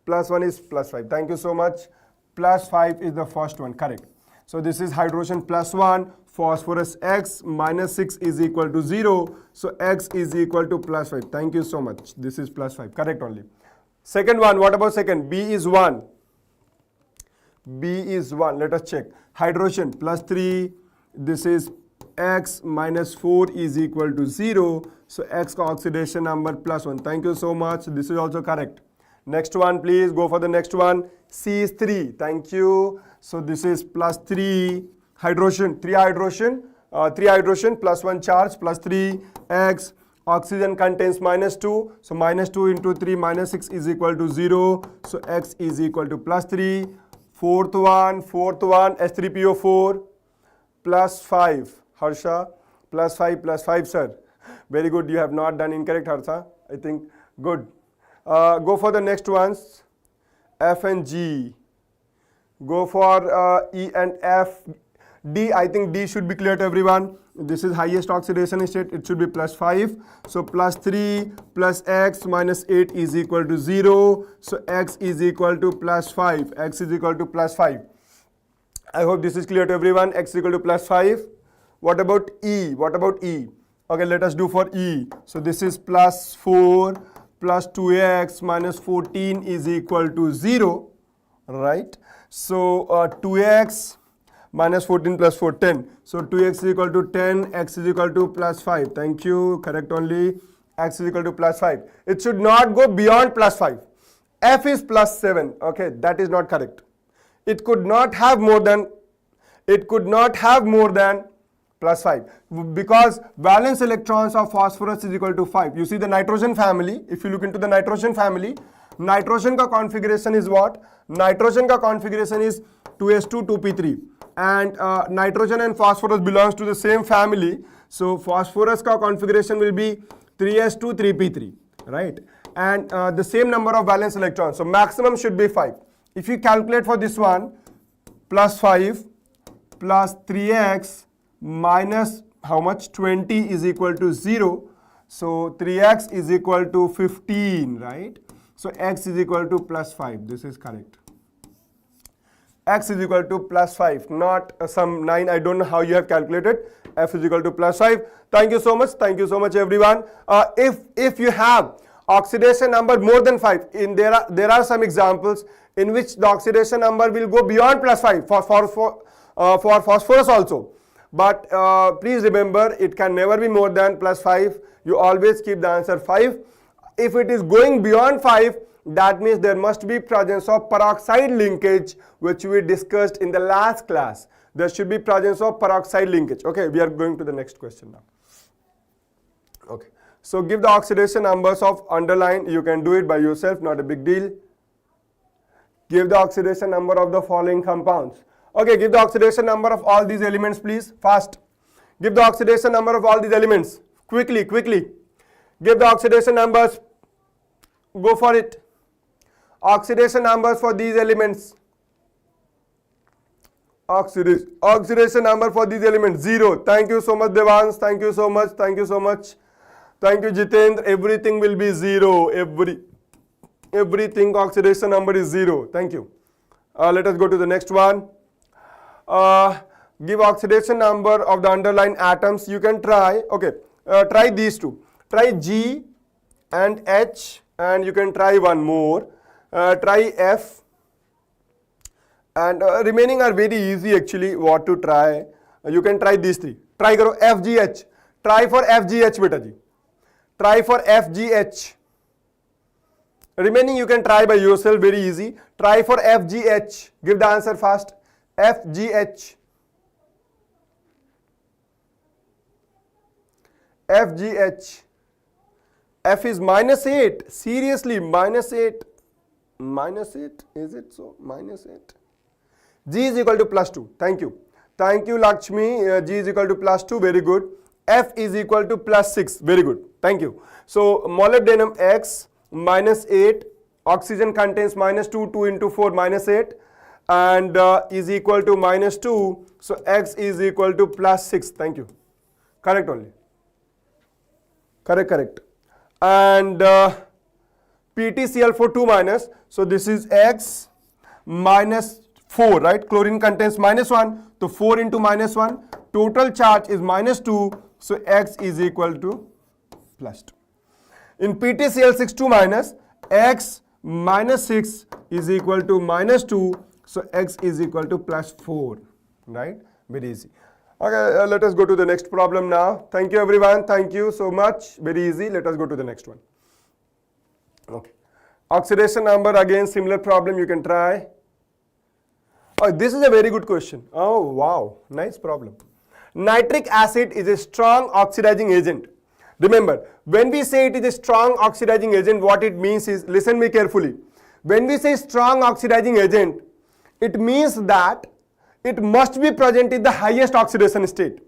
Plus 1 is +5. Thank you so much. +5 is the first one, correct. So this is hydrogen +1, phosphorus X, -6 is equal to 0. So X is equal to +5. Thank you so much. This is +5, correct only. Second one, what about second? B is 1. B is 1. Let us check. Hydrogen +3. This is X -4 is equal to 0. So X ka oxidation number +1. Thank you so much. This is also correct. Next one, please go for the next one. C is 3. Thank you. So this is +3 hydrogen, 3 hydrogen +1 charge +3 X. Oxygen contains -2. So -2 into 3 -6 is equal to 0. So X is equal to +3. Fourth one H3PO4 +5. Harsha +5 sir. Very good. You have not done incorrect, Harsha. I think good. Go for the next ones. F and G. Go for E and F. D, I think D should be clear to everyone. This is highest oxidation state. It should be +5. So +3 plus X -8 is equal to 0. So X is equal to +5. X is equal to +5. I hope this is clear to everyone. X is equal to +5. What about E? Okay, let us do for E. So this is +4 plus 2x minus 14 is equal to 0, right? So 2x minus 14 plus 4, 10. So 2x is equal to 10, x is equal to +5. Thank you, correct only. X is equal to +5. It should not go beyond +5. F is +7. Okay, that is not correct. It could not have more than +5 because valence electrons of phosphorus is equal to 5. You see the nitrogen family. If you look into the nitrogen family, nitrogen ka configuration is what? Nitrogen ka configuration is 2s2 2p3, and nitrogen and phosphorus belongs to the same family. So phosphorus ka configuration will be 3s2 3p3, right? And the same number of valence electrons. So maximum should be 5. If you calculate for this one, +5 plus 3x minus how much? 20 is equal to 0. So 3x is equal to 15, right? So x is equal to plus 5. This is correct. X is equal to plus 5, not some 9. I don't know how you have calculated. F is equal to plus 5. Thank you so much. Thank you so much, everyone. If you have oxidation number more than 5, there are some examples in which the oxidation number will go beyond plus 5 for phosphorus also. But please remember, it can never be more than plus 5. You always keep the answer 5. If it is going beyond 5, that means there must be presence of peroxide linkage, which we discussed in the last class. There should be presence of peroxide linkage. Okay, we are going to the next question now. Okay, so give the oxidation numbers of underline. You can do it by yourself, not a big deal. Give the oxidation number of the following compounds. Okay, give the oxidation number of all these elements, please. Fast. Give the oxidation number of all these elements. Quickly, quickly. Give the oxidation numbers. Go for it. Oxidation numbers for these elements. Oxidation number for these elements, 0. Thank you so much, Devans. Thank you so much. Thank you so much. Thank you, Jitendra. Everything will be 0. Everything oxidation number is 0. Thank you. Let us go to the next one. Give oxidation number of the underlying atoms. You can try. Okay. Try these two. Try G and H, and you can try one more. Try F, and remaining are very easy actually. What to try? You can try these three. Try karo FGH. Try for FGH, beta ji. Try for FGH. Remaining you can try by yourself, very easy. Try for FGH. Give the answer fast. FGH. FGH. F is -8. Seriously, -8. -8. Is it so? -8. G is equal to +2. Thank you. Thank you, Lakshmi. G is equal to +2. Very good. F is equal to +6. Very good. Thank you. So molybdenum X -8. Oxygen contains -2. 2 into 4 -8. And is equal to -2. So X is equal to +6. Thank you. Correct only. Correct. And PtCl4 2 minus. So this is X -4, right? Chlorine contains -1. So 4 into -1. Total charge is -2. So X is equal to +2. In PtCl6 2 minus, X -6 is equal to -2. So X is equal to +4, right? Very easy. Okay, let us go to the next problem now. Thank you, everyone. Thank you so much. Very easy. Let us go to the next one. Okay. Oxidation number, again, similar problem you can try. Oh, this is a very good question. Oh, wow. Nice problem. Nitric acid is a strong oxidizing agent. Remember, when we say it is a strong oxidizing agent, what it means is, listen me carefully. When we say strong oxidizing agent, it means that it must be present in the highest oxidation state.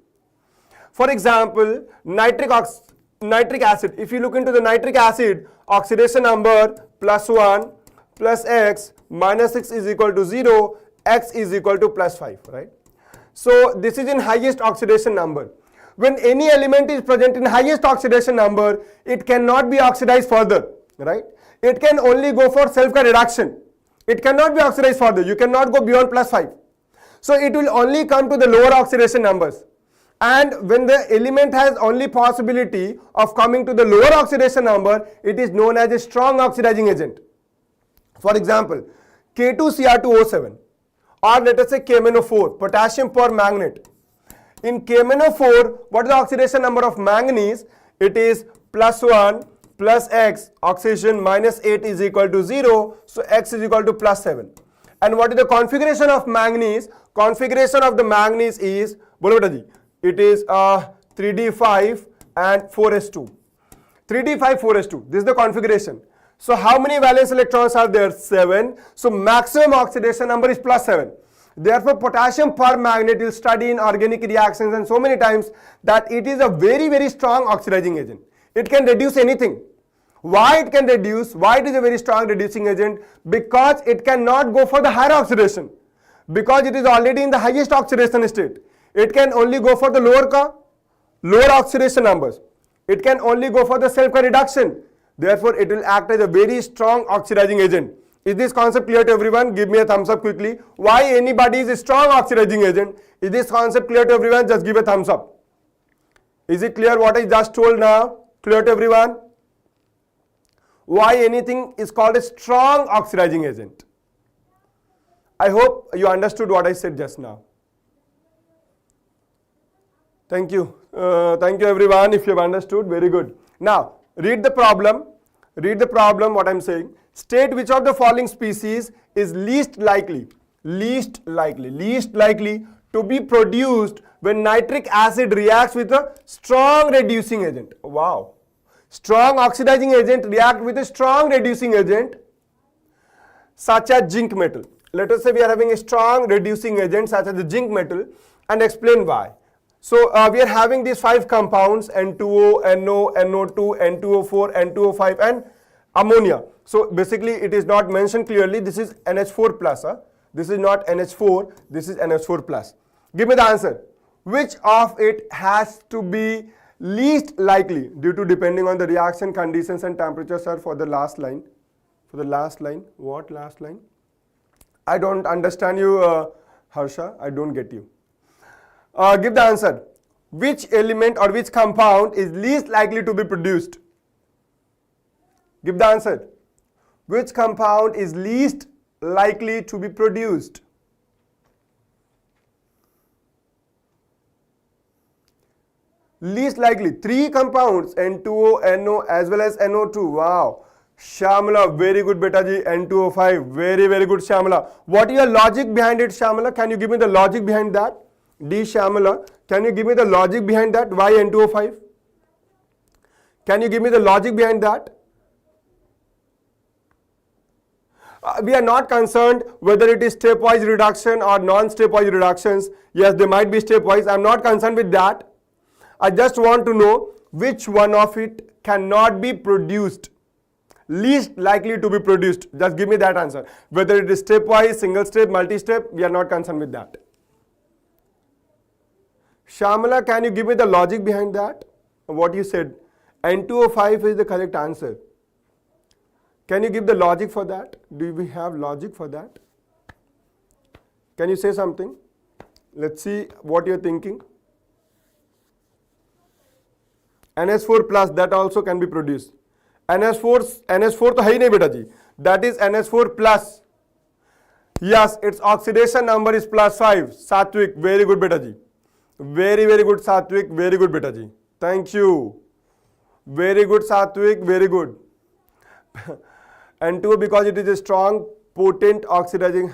For example, nitric acid. If you look into the nitric acid, oxidation number +1 plus X -6 is equal to 0. X is equal to +5, right? So this is in highest oxidation number. When any element is present in highest oxidation number, it cannot be oxidized further, right? It can only go for self-reduction. It cannot be oxidized further. You cannot go beyond +5. So it will only come to the lower oxidation numbers. And when the element has only possibility of coming to the lower oxidation number, it is known as a strong oxidizing agent. For example, K2Cr2O7, or let us say KMnO4, potassium permanganate. In KMnO4, what is the oxidation number of manganese? It is +1 plus X, oxidation -8 is equal to 0, so X is equal to +7. And what is the configuration of manganese? Configuration of the manganese is, bolo beta ji, it is 3d5 and 4s2. 3d5, 4s2. This is the configuration. So how many valence electrons are there? 7. So maximum oxidation number is +7. Therefore, potassium permanganate will study in organic reactions and so many times that it is a very, very strong oxidizing agent. It can reduce anything. Why it can reduce? Why it is a very strong reducing agent? Because it cannot go for the higher oxidation. Because it is already in the highest oxidation state. It can only go for the lower oxidation numbers. It can only go for the self-reduction. Therefore, it will act as a very strong oxidizing agent. Is this concept clear to everyone? Give me a thumbs up quickly. Why anybody is a strong oxidizing agent? Is this concept clear to everyone? Just give a thumbs up. Is it clear what I just told now? Clear to everyone? Why anything is called a strong oxidizing agent? I hope you understood what I said just now. Thank you. Thank you everyone if you have understood. Very good. Now, read the problem. Read the problem what I am saying. State which of the following species is least likely to be produced when nitric acid reacts with a strong reducing agent. Wow. Strong oxidizing agent react with a strong reducing agent such as zinc metal. Let us say we are having a strong reducing agent such as the zinc metal, and explain why. So we are having these 5 compounds, N2O, NO, NO2, N2O4, N2O5 and ammonia. So basically it is not mentioned clearly. This is NH4 plus. This is not NH4, this is NH4 plus. Give me the answer. Which of it has to be least likely due to depending on the reaction conditions and temperatures, sir, for the last line? For the last line, what last line? I don't understand you, Harsha, I don't get you. Give the answer. Which element or which compound is least likely to be produced? Give the answer. Which compound is least likely to be produced? Least likely. 3 compounds, N2O, NO as well as NO2. Wow. Shyamala, very good beta ji. N2O5, very good Shyamala. What is your logic behind it, Shyamala? Can you give me the logic behind that? D. Shyamala, can you give me the logic behind that? Why N2O5? Can you give me the logic behind that? We are not concerned whether it is stepwise reduction or non-stepwise reductions. Yes, they might be stepwise. I am not concerned with that. I just want to know which one of it cannot be produced. Least likely to be produced. Just give me that answer. Whether it is stepwise, single step, multi-step, we are not concerned with that. Shyamala, can you give me the logic behind that? What you said. N2O5 is the correct answer. Can you give the logic for that? Do we have logic for that? Can you say something? Let's see what you're thinking. NH4 plus, that also can be produced. NH4 to hai nahi beta ji. That is NH4 plus. Yes, its oxidation number is +5. Satvik, very good beta ji. Very good Satvik, very good beta ji. Thank you. Very good Satvik, very good. N2 because it is a strong, potent oxidizing.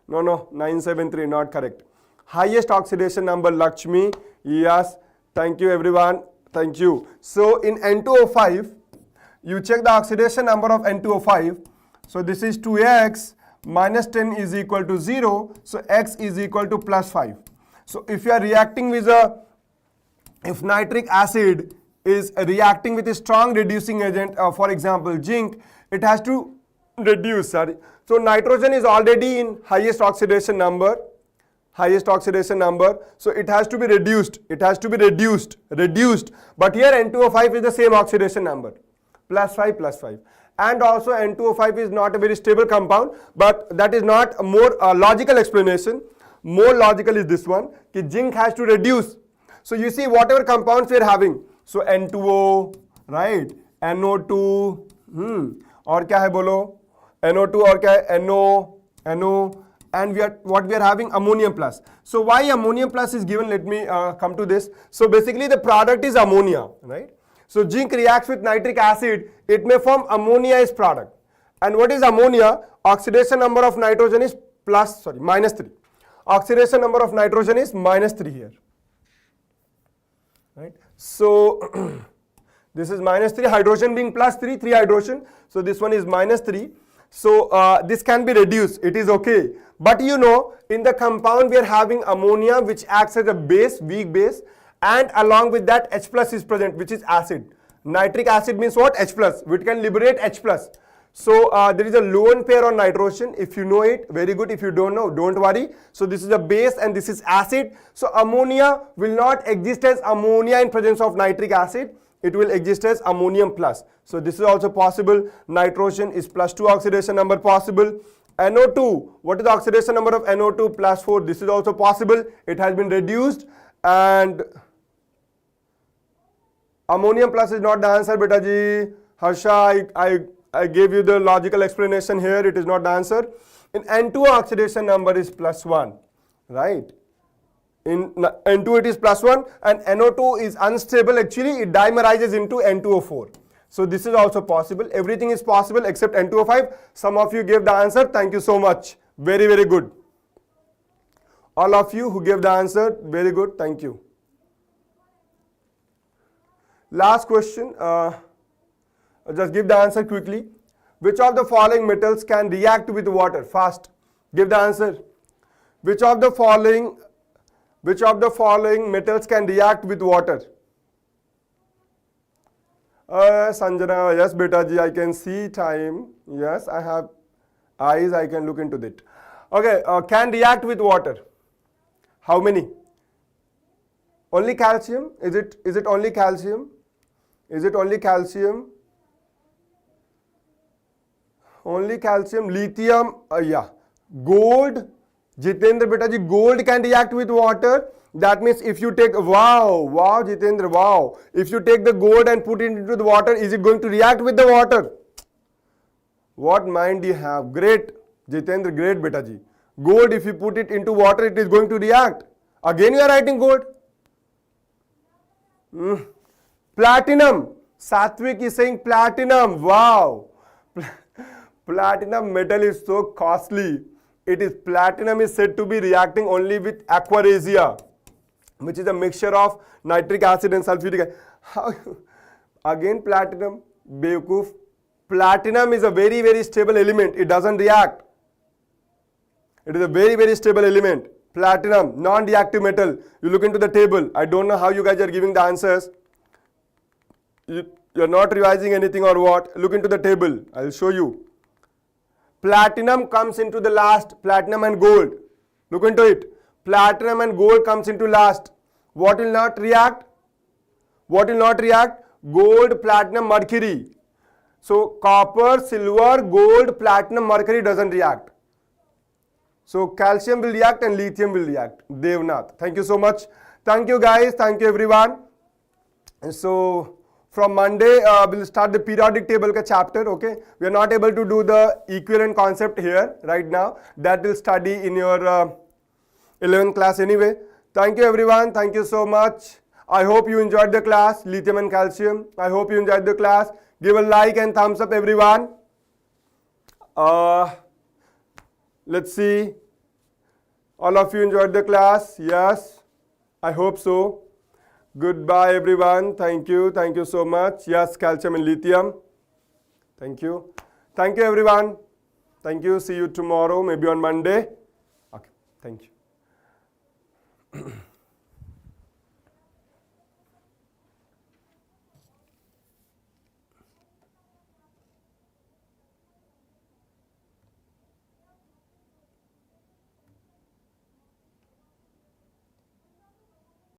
No, 973, not correct. Highest oxidation number, Lakshmi. Yes, thank you everyone. Thank you. So in N2O5, you check the oxidation number of N2O5. So this is 2x minus 10 is equal to 0. So x is equal to +5. So if you are reacting with if nitric acid is reacting with a strong reducing agent, for example zinc, it has to reduce. So nitrogen is already in highest oxidation number. So it has to be reduced. But here N2O5 is the same oxidation number, +5. And also N2O5 is not a very stable compound, but that is not a more logical explanation. More logical is this one, that zinc has to reduce. So you see whatever compounds we are having, so N2O, right, NO2, और क्या है बोलो, NO2 और क्या है, NO, and what we are having, ammonium plus. So why ammonium plus is given? Let me come to this. So basically the product is ammonia, right? So zinc reacts with nitric acid, it may form ammonia as product. And what is ammonia? Oxidation number of nitrogen is -3. Oxidation number of nitrogen is -3 here, right? So this is -3, hydrogen being +3, 3 hydrogen. So this one is -3. So this can be reduced, it is okay. But you know, in the compound we are having ammonia which acts as a base, weak base, and along with that H plus is present, which is acid. Nitric acid means what? H plus, which can liberate H plus. So there is a lone pair on nitrogen. If you know it, very good. If you don't know, don't worry. So this is a base and this is acid. So ammonia will not exist as ammonia in presence of nitric acid. it will exist as ammonium plus. So this is also possible. Nitrogen is +2 oxidation number possible. NO2, what is the oxidation number of NO2? +4. This is also possible. It has been reduced. And ammonium plus is not the answer, beta ji. Harsha, I gave you the logical explanation here. It is not the answer. In N2 oxidation number is +1, right? In N2 it is +1 and NO2 is unstable. Actually, it dimerizes into N2O4. So this is also possible. Everything is possible except N2O5. Some of you gave the answer. Thank you so much. Very, very good. All of you who gave the answer, very good. Thank you. Last question. Just give the answer quickly. Which of the following metals can react with water? Fast. Give the answer. Which of the following metals can react with water? Sanjana, yes, beta ji, I can see time. Yes, I have eyes, I can look into it. Okay, can react with water. How many? Only calcium? Is it only calcium? Is it only calcium? Only calcium, lithium, yeah. Gold, Jitendra beta ji, gold can react with water. That means if you take, wow, Jitendra, wow. If you take the gold and put it into the water, is it going to react with the water? What mind do you have? Great, Jitendra, great beta ji. Gold, if you put it into water, it is going to react. Again you are writing gold. Platinum, Satvik is saying platinum, wow. Platinum metal is so costly. Platinum is said to be reacting only with aquaresia, which is a mixture of nitric acid and sulfuric acid. Again platinum, Beukuf. Platinum is a very, very stable element. It doesn't react. It is a very, very stable element. Platinum, non-reactive metal. You look into the table. I don't know how you guys are giving the answers. You're not revising anything or what? Look into the table. I'll show you. Platinum comes into the last, platinum and gold. Look into it. Platinum and gold comes into last. What will not react? What will not react? Gold, platinum, mercury. So copper, silver, gold, platinum, mercury doesn't react. So calcium will react and lithium will react. Devnath. Thank you so much. Thank you guys. Thank you everyone. And so from Monday, we'll start the periodic table ka chapter, okay? We are not able to do the equivalent concept here right now. That will study in your 11th class anyway. Thank you everyone. Thank you so much. I hope you enjoyed the class, lithium and calcium. I hope you enjoyed the class. Give a like and thumbs up everyone. Let's see. All of you enjoyed the class? Yes, I hope so. Goodbye everyone. Thank you. Thank you so much. Yes, calcium and lithium. Thank you. Thank you everyone. Thank you. See you tomorrow, maybe on Monday. Okay. Thank you.